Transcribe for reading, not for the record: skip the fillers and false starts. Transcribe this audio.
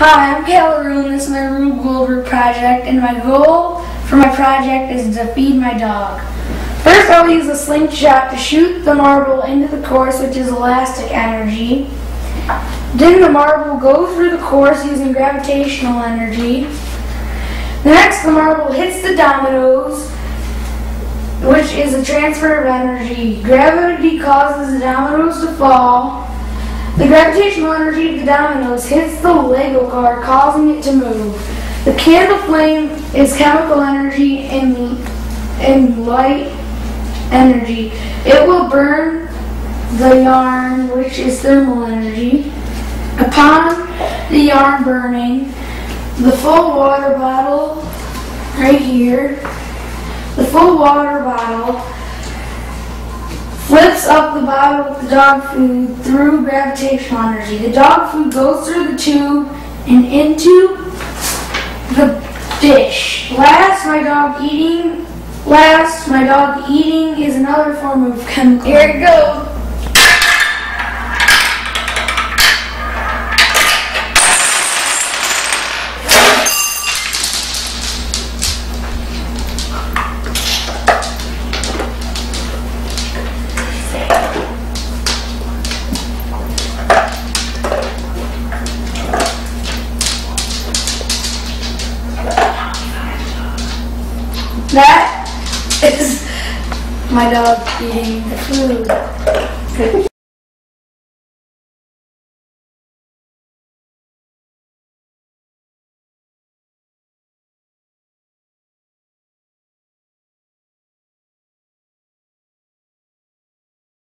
Hi, I'm Cameroon. This is my Rube Goldberg project, and my goal for my project is to feed my dog. First, I'll use a slingshot to shoot the marble into the course, which is elastic energy. Then the marble goes through the course using gravitational energy. Next, the marble hits the dominoes, which is a transfer of energy. Gravity causes the dominoes to fall. The gravitational energy of the dominoes hits the Lego car, causing it to move. The candle flame is chemical energy and light energy. It will burn the yarn, which is thermal energy. Upon the yarn burning, the full water bottle, right here, the full water bottle flips up the bottle with the dog food through gravitational energy. The dog food goes through the tube and into the dish. Last, my dog eating is another form of chemical. Here it goes. That is my dog eating the food.